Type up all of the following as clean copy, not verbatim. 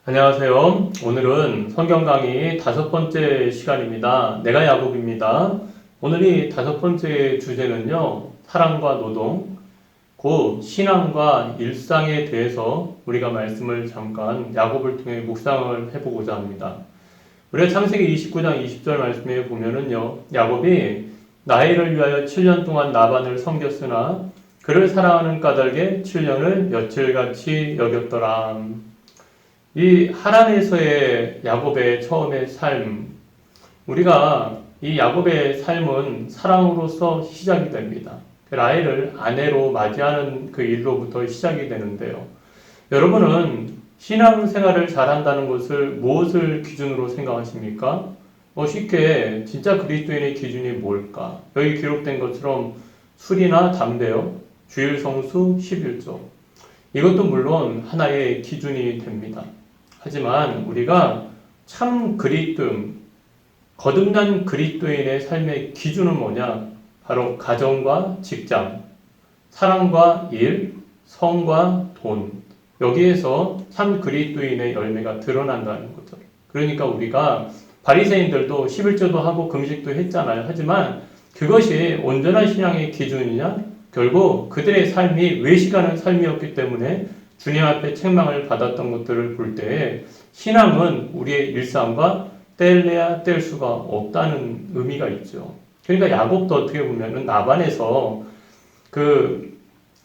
안녕하세요. 오늘은 성경 강의 5번째 시간입니다. 내가 야곱입니다. 오늘이 5번째 주제는요, 사랑과 노동, 곧 신앙과 일상에 대해서 우리가 말씀을 잠깐 야곱을 통해 묵상을 해보고자 합니다. 우리가 창세기 29장 20절 말씀에 보면은요, 야곱이 나일을 위하여 7년 동안 라반을 섬겼으나 그를 사랑하는 까닭에 7년을 며칠같이 여겼더라. 이 하란에서의 야곱의 처음의 삶, 우리가 이 야곱의 삶은 사랑으로서 시작이 됩니다. 라헬을 아내로 맞이하는 그 일로부터 시작이 되는데요. 여러분은 신앙생활을 잘한다는 것을 무엇을 기준으로 생각하십니까? 쉽게 진짜 그리스도인의 기준이 뭘까? 여기 기록된 것처럼 술이나 담배요, 주일 성수 11조. 이것도 물론 하나의 기준이 됩니다. 하지만 우리가 참 그리스도인, 거듭난 그리스도인의 삶의 기준은 뭐냐? 바로 가정과 직장, 사랑과 일, 성과 돈, 여기에서 참 그리스도인의 열매가 드러난다는 거죠. 그러니까 우리가 바리새인들도 11조도 하고 금식도 했잖아요. 하지만 그것이 온전한 신앙의 기준이냐? 결국 그들의 삶이 외식하는 삶이었기 때문에 주님 앞에 책망을 받았던 것들을 볼 때 신앙은 우리의 일상과 뗄래야 뗄 수가 없다는 의미가 있죠. 그러니까 야곱도 어떻게 보면은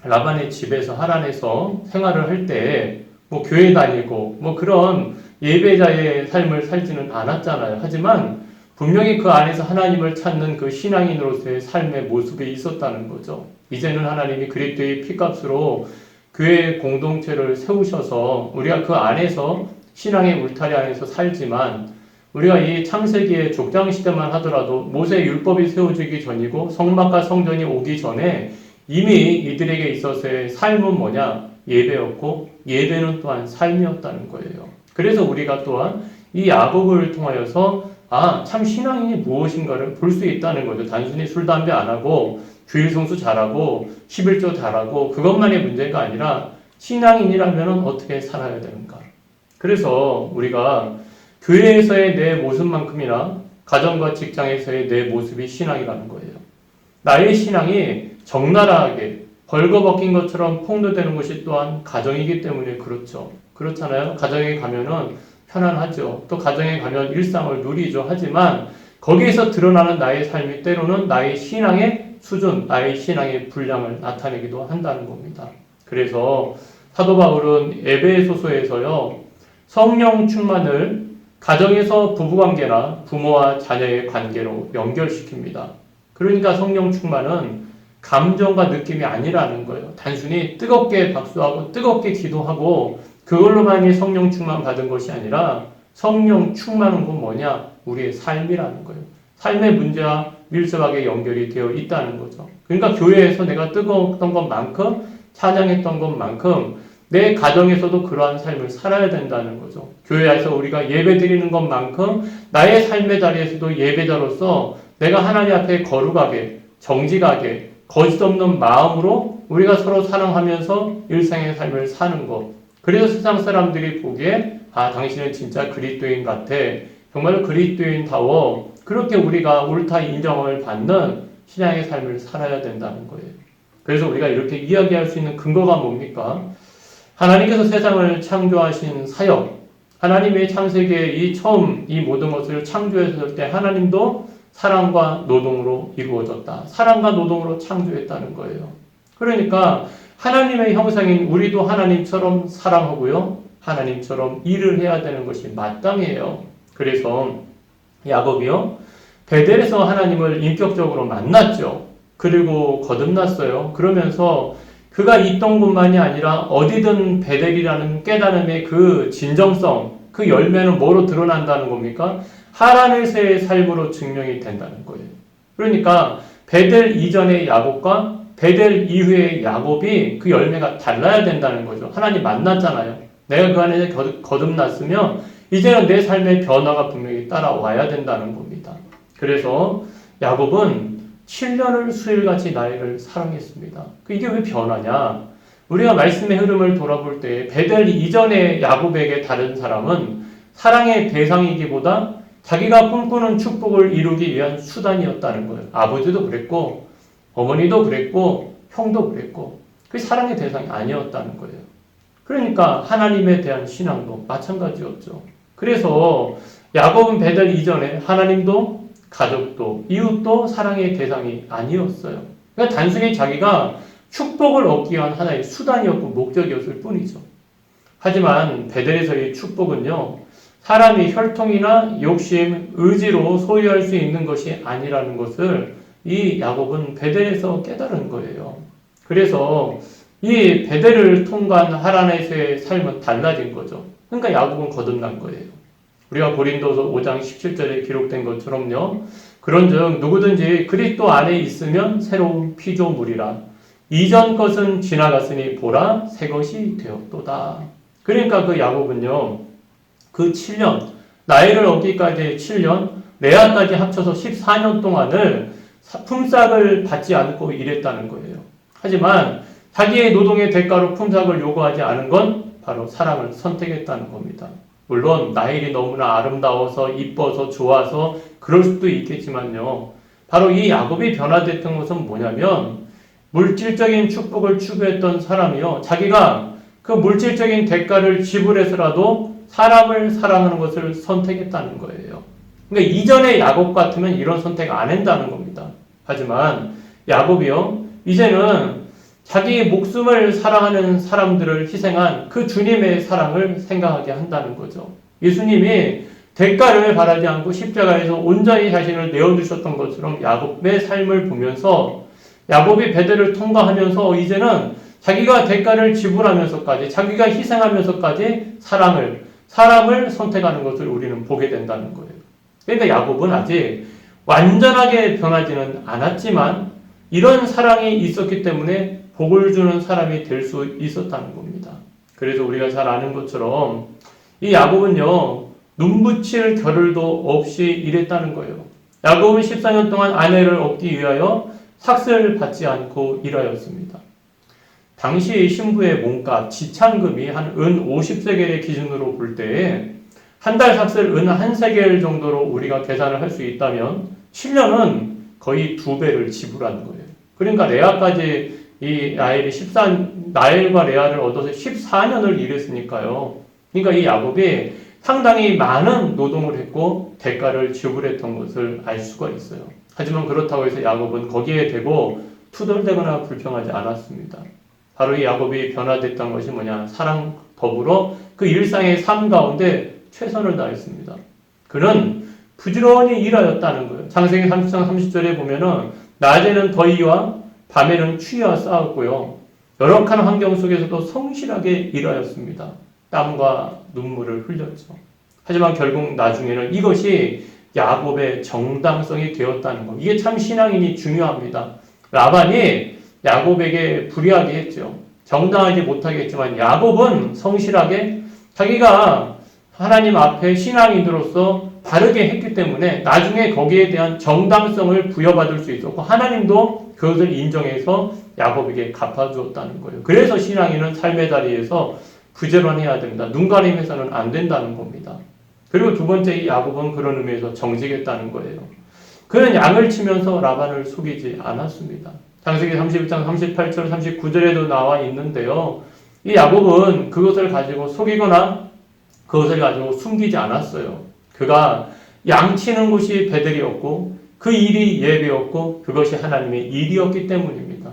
라반의 집에서 하란에서 생활을 할 때 교회 다니고 그런 예배자의 삶을 살지는 않았잖아요. 하지만 분명히 그 안에서 하나님을 찾는 그 신앙인으로서의 삶의 모습이 있었다는 거죠. 이제는 하나님이 그리스도의 피값으로 교회 공동체를 세우셔서 우리가 그 안에서 신앙의 울타리 안에서 살지만 우리가 이 창세기의 족장 시대만 하더라도 모세 율법이 세워지기 전이고 성막과 성전이 오기 전에 이미 이들에게 있어서의 삶은 뭐냐? 예배였고 예배는 또한 삶이었다는 거예요. 그래서 우리가 또한 이 야곱을 통하여서 참 신앙이 무엇인가를 볼 수 있다는 거죠. 단순히 술, 담배 안 하고 주일 성수 잘하고 11조 잘하고 그것만의 문제가 아니라 신앙인이라면 어떻게 살아야 되는가. 그래서 우리가 교회에서의 내 모습만큼이나 가정과 직장에서의 내 모습이 신앙이라는 거예요. 나의 신앙이 적나라하게 벌거벗긴 것처럼 폭로되는 것이 또한 가정이기 때문에 그렇죠. 그렇잖아요. 가정에 가면은 편안하죠. 또 가정에 가면 일상을 누리죠. 하지만 거기에서 드러나는 나의 삶이 때로는 나의 신앙의 수준, 나의 신앙의 분량을 나타내기도 한다는 겁니다. 그래서 사도 바울은 에베소서에서요, 성령 충만을 가정에서 부부관계나 부모와 자녀의 관계로 연결시킵니다. 그러니까 성령 충만은 감정과 느낌이 아니라는 거예요. 단순히 뜨겁게 박수하고 뜨겁게 기도하고 그걸로만이 성령 충만 받은 것이 아니라 성령 충만은 건 뭐냐? 우리의 삶이라는 거예요. 삶의 문제와 밀접하게 연결이 되어 있다는 거죠. 그러니까 교회에서 내가 뜨거웠던 것만큼 찬양했던 것만큼 내 가정에서도 그러한 삶을 살아야 된다는 거죠. 교회에서 우리가 예배 드리는 것만큼 나의 삶의 자리에서도 예배자로서 내가 하나님 앞에 거룩하게 정직하게 거짓 없는 마음으로 우리가 서로 사랑하면서 일상의 삶을 사는 것. 그래서 세상 사람들이 보기에 당신은 진짜 그리스도인 같아. 정말 그리스도인다워. 그렇게 우리가 옳다 인정을 받는 신앙의 삶을 살아야 된다는 거예요. 그래서 우리가 이렇게 이야기할 수 있는 근거가 뭡니까? 하나님께서 세상을 창조하신 사역, 하나님의 창세기에 처음 이 모든 것을 창조했을 때 하나님도 사랑과 노동으로 이루어졌다. 사랑과 노동으로 창조했다는 거예요. 그러니까 하나님의 형상인 우리도 하나님처럼 사랑하고요. 하나님처럼 일을 해야 되는 것이 마땅해요. 그래서 야곱이요, 베델에서 하나님을 인격적으로 만났죠. 그리고 거듭났어요. 그러면서 그가 있던 곳만이 아니라 어디든 베델이라는 깨달음의 그 진정성, 그 열매는 뭐로 드러난다는 겁니까? 하란에서의 삶으로 증명이 된다는 거예요. 그러니까 베델 이전의 야곱과 베델 이후의 야곱이 그 열매가 달라야 된다는 거죠. 하나님 만났잖아요. 내가 그 안에 거듭났으면 이제는 내 삶의 변화가 분명히 따라와야 된다는 겁니다. 그래서 야곱은 7년을 수일같이 나이를 사랑했습니다. 이게 왜 변하냐? 우리가 말씀의 흐름을 돌아볼 때 베델 이전의 야곱에게 다른 사람은 사랑의 대상이기보다 자기가 꿈꾸는 축복을 이루기 위한 수단이었다는 거예요. 아버지도 그랬고 어머니도 그랬고 형도 그랬고 그 사랑의 대상이 아니었다는 거예요. 그러니까 하나님에 대한 신앙도 마찬가지였죠. 그래서 야곱은 베델 이전에 하나님도 가족도 이웃도 사랑의 대상이 아니었어요. 그러니까 단순히 자기가 축복을 얻기 위한 하나의 수단이었고 목적이었을 뿐이죠. 하지만 베델에서의 축복은요, 사람이 혈통이나 욕심, 의지로 소유할 수 있는 것이 아니라는 것을 이 야곱은 베델에서 깨달은 거예요. 그래서 이 베델을 통과한 하란에서의 삶은 달라진 거죠. 그러니까 야곱은 거듭난 거예요. 우리가 고린도서 5장 17절에 기록된 것처럼요. 그런즉 누구든지 그리스도 안에 있으면 새로운 피조물이라. 이전 것은 지나갔으니 보라 새 것이 되었도다. 그러니까 그 야곱은요. 그 7년, 나이를 얻기까지 7년, 레아까지 합쳐서 14년 동안을 품삯을 받지 않고 일했다는 거예요. 하지만 자기의 노동의 대가로 품삯을 요구하지 않은 건 바로 사랑을 선택했다는 겁니다. 물론 나일이 너무나 아름다워서 이뻐서 좋아서 그럴 수도 있겠지만요. 바로 이 야곱이 변화됐던 것은 뭐냐면 물질적인 축복을 추구했던 사람이요. 자기가 그 물질적인 대가를 지불해서라도 사람을 사랑하는 것을 선택했다는 거예요. 그러니까 이전의 야곱 같으면 이런 선택 안 한다는 겁니다. 하지만 야곱이요. 이제는 자기의 목숨을 사랑하는 사람들을 희생한 그 주님의 사랑을 생각하게 한다는 거죠. 예수님이 대가를 바라지 않고 십자가에서 온전히 자신을 내어주셨던 것처럼 야곱의 삶을 보면서 야곱이 베델을 통과하면서 이제는 자기가 대가를 지불하면서까지 자기가 희생하면서까지 사람을 선택하는 것을 우리는 보게 된다는 거예요. 그러니까 야곱은 아직 완전하게 변하지는 않았지만 이런 사랑이 있었기 때문에 복을 주는 사람이 될 수 있었다는 겁니다. 그래서 우리가 잘 아는 것처럼 이 야곱은요. 눈붙일 겨를도 없이 일했다는 거예요. 야곱은 14년 동안 아내를 얻기 위하여 삭슬 받지 않고 일하였습니다. 당시 신부의 몸값, 지참금이 한 은 50세겔의 기준으로 볼 때 한 달 삭슬 은 1세겔 정도로 우리가 계산을 할 수 있다면 7년은 거의 2배를 지불하는 거예요. 그러니까 레아까지 이 나엘과 레아를 얻어서 14년을 일했으니까요. 그러니까 이 야곱이 상당히 많은 노동을 했고 대가를 지불했던 것을 알 수가 있어요. 하지만 그렇다고 해서 야곱은 거기에 대고 투덜대거나 불평하지 않았습니다. 바로 이 야곱이 변화됐던 것이 뭐냐? 사랑 더불어 그 일상의 삶 가운데 최선을 다했습니다. 그는 부지런히 일하였다는 거예요. 창세기 30장 30절에 보면은 낮에는 더위와 밤에는 추위와 싸웠고요. 열악한 환경 속에서도 성실하게 일하였습니다. 땀과 눈물을 흘렸죠. 하지만 결국 나중에는 이것이 야곱의 정당성이 되었다는 것. 이게 참 신앙인이 중요합니다. 라반이 야곱에게 불의하게 했죠. 정당하지 못하게 했지만 야곱은 성실하게 자기가 하나님 앞에 신앙인으로서 바르게 했기 때문에 나중에 거기에 대한 정당성을 부여받을 수 있었고 하나님도 그것을 인정해서 야곱에게 갚아주었다는 거예요. 그래서 신앙인은 삶의 자리에서 부지런해야 됩니다. 눈 가림해서는 안 된다는 겁니다. 그리고 두 번째 이 야곱은 그런 의미에서 정직했다는 거예요. 그는 양을 치면서 라반을 속이지 않았습니다. 창세기 31장 38절 39절에도 나와 있는데요. 이 야곱은 그것을 가지고 속이거나 그것을 가지고 숨기지 않았어요. 그가 양치는 곳이 베델이었고 그 일이 예배였고 그것이 하나님의 일이었기 때문입니다.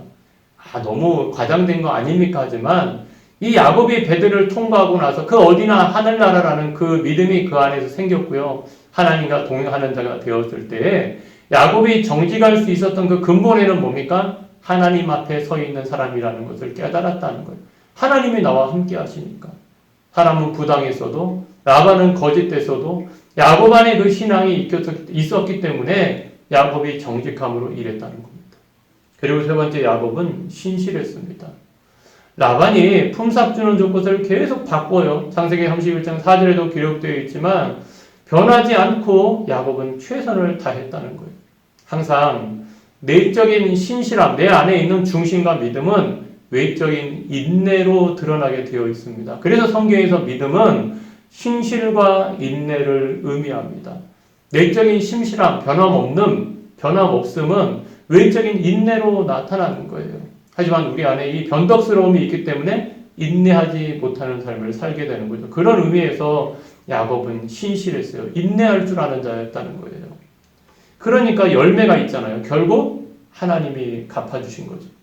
너무 과장된 거 아닙니까? 하지만 이 야곱이 베델을 통과하고 나서 그 어디나 하늘나라라는 그 믿음이 그 안에서 생겼고요. 하나님과 동행하는 자가 되었을 때에 야곱이 정직할 수 있었던 그 근본에는 뭡니까? 하나님 앞에 서 있는 사람이라는 것을 깨달았다는 거예요. 하나님이 나와 함께 하시니까. 사람은 부당했어도 라반은 거짓됐어도 야곱 안에 그 신앙이 있었기 때문에 야곱이 정직함으로 일했다는 겁니다. 그리고 세 번째 야곱은 신실했습니다. 라반이 품삯 주는 족것을 계속 바꿔요. 창세기 31장 4절에도 기록되어 있지만 변하지 않고 야곱은 최선을 다했다는 거예요. 항상 내적인 신실함, 내 안에 있는 중심과 믿음은 외적인 인내로 드러나게 되어 있습니다. 그래서 성경에서 믿음은 신실과 인내를 의미합니다. 내적인 심실함, 변함없음은 외적인 인내로 나타나는 거예요. 하지만 우리 안에 이 변덕스러움이 있기 때문에 인내하지 못하는 삶을 살게 되는 거죠. 그런 의미에서 야곱은 신실했어요. 인내할 줄 아는 자였다는 거예요. 그러니까 열매가 있잖아요. 결국 하나님이 갚아주신 거죠.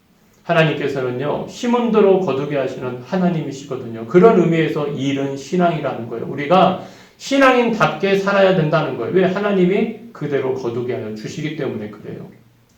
하나님께서는요, 심은 대로 거두게 하시는 하나님이시거든요. 그런 의미에서 이 일은 신앙이라는 거예요. 우리가 신앙인답게 살아야 된다는 거예요. 왜? 하나님이 그대로 거두게 하여 주시기 때문에 그래요.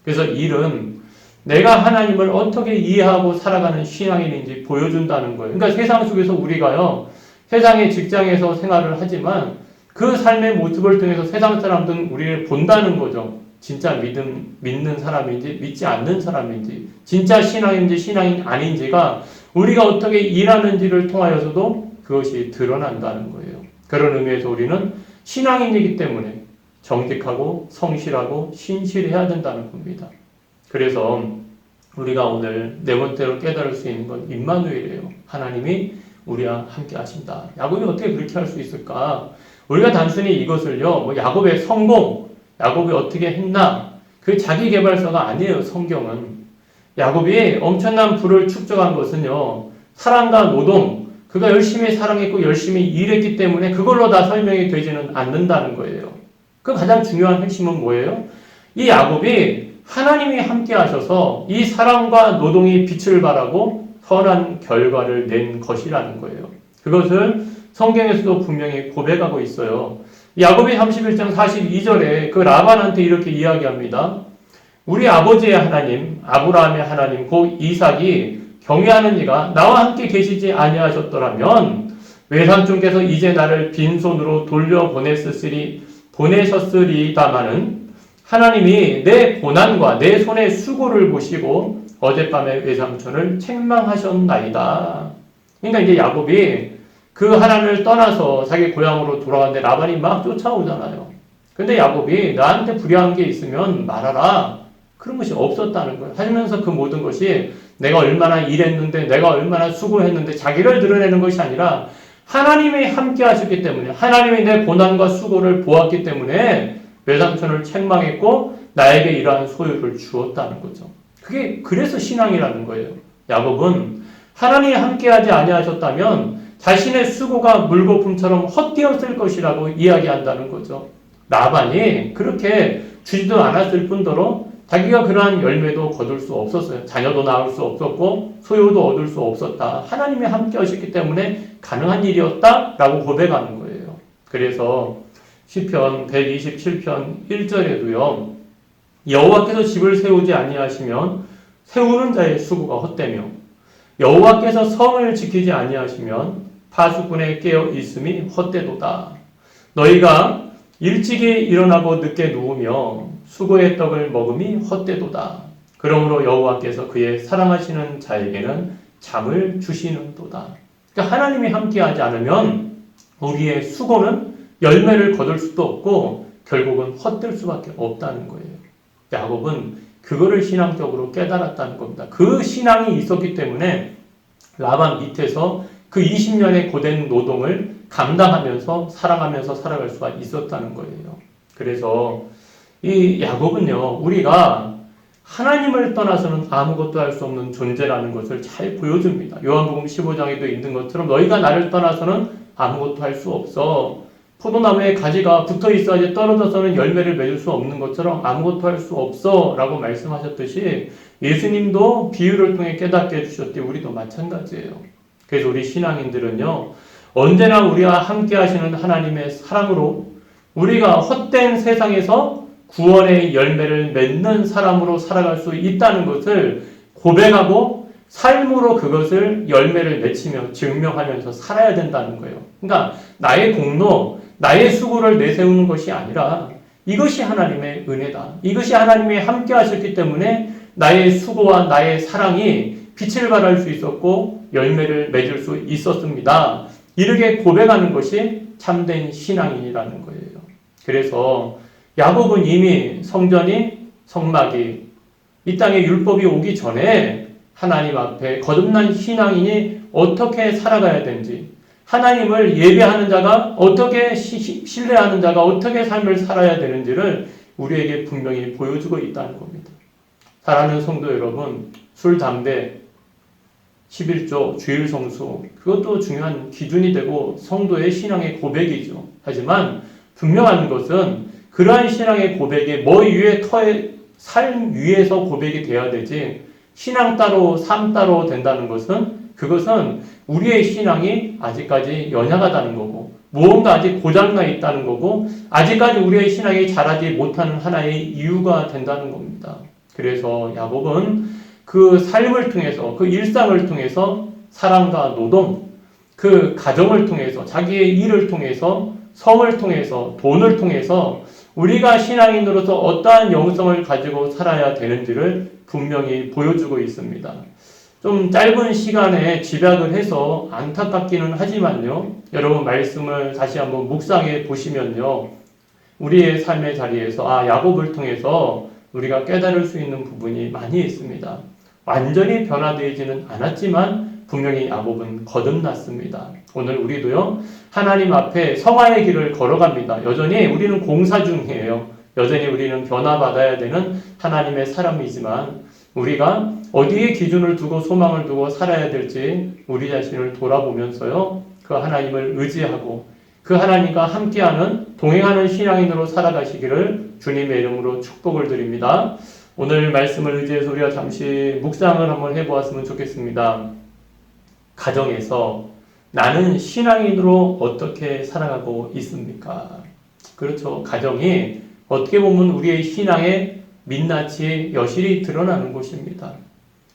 그래서 이 일은 내가 하나님을 어떻게 이해하고 살아가는 신앙인인지 보여준다는 거예요. 그러니까 세상 속에서 우리가요, 세상의 직장에서 생활을 하지만 그 삶의 모습을 통해서 세상 사람들은 우리를 본다는 거죠. 진짜 믿는 사람인지 믿지 않는 사람인지 진짜 신앙인지 신앙인 아닌지가 우리가 어떻게 일하는지를 통하여서도 그것이 드러난다는 거예요. 그런 의미에서 우리는 신앙인이기 때문에 정직하고 성실하고 신실해야 된다는 겁니다. 그래서 우리가 오늘 네 번째로 깨달을 수 있는 건 임마누엘이에요. 하나님이 우리와 함께 하신다. 야곱이 어떻게 그렇게 할 수 있을까? 우리가 단순히 이것을요, 야곱의 성공, 야곱이 어떻게 했나? 그 자기개발서가 아니에요, 성경은. 야곱이 엄청난 부를 축적한 것은요, 사랑과 노동, 그가 열심히 사랑했고 열심히 일했기 때문에 그걸로 다 설명이 되지는 않는다는 거예요. 그 가장 중요한 핵심은 뭐예요? 이 야곱이 하나님이 함께 하셔서 이 사랑과 노동이 빛을 발하고 선한 결과를 낸 것이라는 거예요. 그것을 성경에서도 분명히 고백하고 있어요. 야곱이 31장 42절에 그 라반한테 이렇게 이야기합니다. 우리 아버지의 하나님, 아브라함의 하나님, 곧 이삭이 경외하는 이가 나와 함께 계시지 아니하셨더라면 외삼촌께서 이제 나를 빈손으로 보내셨으리다마는 하나님이 내 고난과 내 손의 수고를 보시고 어젯밤에 외삼촌을 책망하셨나이다. 그러니까 이제 야곱이 그 하나님을 떠나서 자기 고향으로 돌아가는데 라반이 막 쫓아오잖아요. 근데 야곱이 나한테 불의한 게 있으면 말하라. 그런 것이 없었다는 거예요. 하면서 그 모든 것이 내가 얼마나 일했는데 내가 얼마나 수고했는데 자기를 드러내는 것이 아니라 하나님이 함께 하셨기 때문에 하나님이 내 고난과 수고를 보았기 때문에 외삼촌을 책망했고 나에게 이러한 소유를 주었다는 거죠. 그게 그래서 신앙이라는 거예요. 야곱은 하나님이 함께하지 아니하셨다면 자신의 수고가 물거품처럼 헛되었을 것이라고 이야기한다는 거죠. 라반이 그렇게 주지도 않았을 뿐더러 자기가 그러한 열매도 거둘 수 없었어요. 자녀도 낳을 수 없었고 소유도 얻을 수 없었다. 하나님이 함께 하셨기 때문에 가능한 일이었다라고 고백하는 거예요. 그래서 시편 127편 1절에도요. 여호와께서 집을 세우지 아니하시면 세우는 자의 수고가 헛되며 여호와께서 성을 지키지 아니하시면 파수꾼에 깨어 있음이 헛되도다. 너희가 일찍이 일어나고 늦게 누우며 수고의 떡을 먹음이 헛되도다. 그러므로 여호와께서 그의 사랑하시는 자에게는 잠을 주시는도다. 그러니까 하나님이 함께하지 않으면 우리의 수고는 열매를 거둘 수도 없고 결국은 헛될 수밖에 없다는 거예요. 야곱은 그거를 신앙적으로 깨달았다는 겁니다. 그 신앙이 있었기 때문에 라반 밑에서 그 20년의 고된 노동을 감당하면서 사랑하면서 살아갈 수가 있었다는 거예요. 그래서 이 야곱은요, 우리가 하나님을 떠나서는 아무것도 할 수 없는 존재라는 것을 잘 보여줍니다. 요한복음 15장에도 있는 것처럼 너희가 나를 떠나서는 아무것도 할 수 없어. 포도나무에 가지가 붙어 있어야지 떨어져서는 열매를 맺을 수 없는 것처럼 아무것도 할 수 없어 라고 말씀하셨듯이 예수님도 비유를 통해 깨닫게 해주셨듯이 우리도 마찬가지예요. 그래서 우리 신앙인들은요, 언제나 우리와 함께 하시는 하나님의 사랑으로 우리가 헛된 세상에서 구원의 열매를 맺는 사람으로 살아갈 수 있다는 것을 고백하고 삶으로 그것을 열매를 맺히며 증명하면서 살아야 된다는 거예요. 그러니까 나의 공로, 나의 수고를 내세우는 것이 아니라 이것이 하나님의 은혜다. 이것이 하나님이 함께 하셨기 때문에 나의 수고와 나의 사랑이 빛을 발할 수 있었고 열매를 맺을 수 있었습니다. 이렇게 고백하는 것이 참된 신앙인이라는 거예요. 그래서 야곱은 이미 성전이 성막이 이 땅에 율법이 오기 전에 하나님 앞에 거듭난 신앙인이 어떻게 살아가야 되는지, 하나님을 예배하는 자가 어떻게 신뢰하는 자가 어떻게 삶을 살아야 되는지를 우리에게 분명히 보여주고 있다는 겁니다. 사랑하는 성도 여러분, 술, 담배, 11조, 주일 성수, 그것도 중요한 기준이 되고 성도의 신앙의 고백이죠. 하지만 분명한 것은 그러한 신앙의 고백이 뭐 위에 삶 위에서 고백이 돼야 되지, 신앙 따로 삶 따로 된다는 것은, 그것은 우리의 신앙이 아직까지 연약하다는 거고, 무언가 아직 고장나 있다는 거고, 아직까지 우리의 신앙이 자라지 못하는 하나의 이유가 된다는 겁니다. 그래서 야곱은 그 삶을 통해서, 그 일상을 통해서 사랑과 노동, 그 가정을 통해서, 자기의 일을 통해서, 성을 통해서, 돈을 통해서 우리가 신앙인으로서 어떠한 영성을 가지고 살아야 되는지를 분명히 보여주고 있습니다. 좀 짧은 시간에 집약을 해서 안타깝기는 하지만요, 여러분 말씀을 다시 한번 묵상해 보시면요, 우리의 삶의 자리에서 야곱을 통해서 우리가 깨달을 수 있는 부분이 많이 있습니다. 완전히 변화되지는 않았지만 분명히 야곱은 거듭났습니다. 오늘 우리도요, 하나님 앞에 성화의 길을 걸어갑니다. 여전히 우리는 공사 중이에요. 여전히 우리는 변화받아야 되는 하나님의 사람이지만 우리가 어디에 기준을 두고 소망을 두고 살아야 될지 우리 자신을 돌아보면서요, 그 하나님을 의지하고 그 하나님과 함께하는 동행하는 신앙인으로 살아가시기를 주님의 이름으로 축복을 드립니다. 오늘 말씀을 의지해서 우리가 잠시 묵상을 한번 해보았으면 좋겠습니다. 가정에서 나는 신앙인으로 어떻게 살아가고 있습니까? 그렇죠. 가정이 어떻게 보면 우리의 신앙의 민낯이 여실히 드러나는 곳입니다.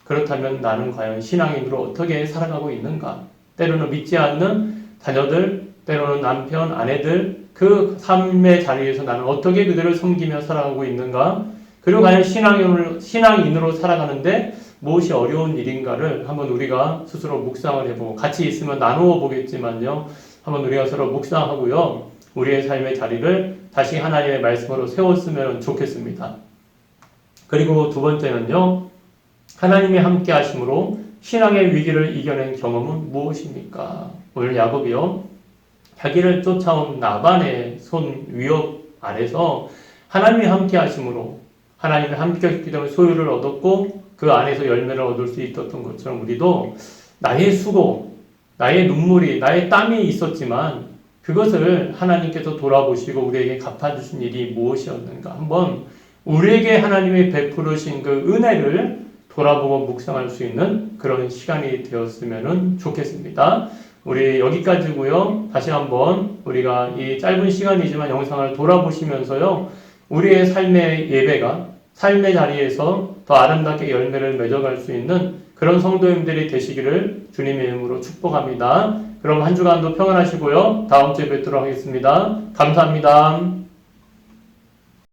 그렇다면 나는 과연 신앙인으로 어떻게 살아가고 있는가? 때로는 믿지 않는 자녀들, 때로는 남편, 아내들, 그 삶의 자리에서 나는 어떻게 그들을 섬기며 살아가고 있는가? 그리고 과연 신앙인으로 살아가는데 무엇이 어려운 일인가를 한번 우리가 스스로 묵상을 해보고, 같이 있으면 나누어 보겠지만요, 한번 우리가 서로 묵상하고요, 우리의 삶의 자리를 다시 하나님의 말씀으로 세웠으면 좋겠습니다. 그리고 두 번째는요, 하나님이 함께 하심으로 신앙의 위기를 이겨낸 경험은 무엇입니까? 오늘 야곱이요, 자기를 쫓아온 나반의 손 위협 아래서 하나님이 함께 하심으로, 하나님이 함께 하셨기 때문에 소유를 얻었고 그 안에서 열매를 얻을 수 있었던 것처럼 우리도 나의 수고, 나의 눈물이, 나의 땀이 있었지만 그것을 하나님께서 돌아보시고 우리에게 갚아주신 일이 무엇이었는가, 한번 우리에게 하나님이 베푸르신 그 은혜를 돌아보고 묵상할 수 있는 그런 시간이 되었으면 좋겠습니다. 우리 여기까지고요. 다시 한번 우리가 이 짧은 시간이지만 영상을 돌아보시면서요, 우리의 삶의 예배가 삶의 자리에서 더 아름답게 열매를 맺어갈 수 있는 그런 성도님들이 되시기를 주님의 이름으로 축복합니다. 그럼 한 주간도 평안하시고요. 다음 주에 뵙도록 하겠습니다. 감사합니다.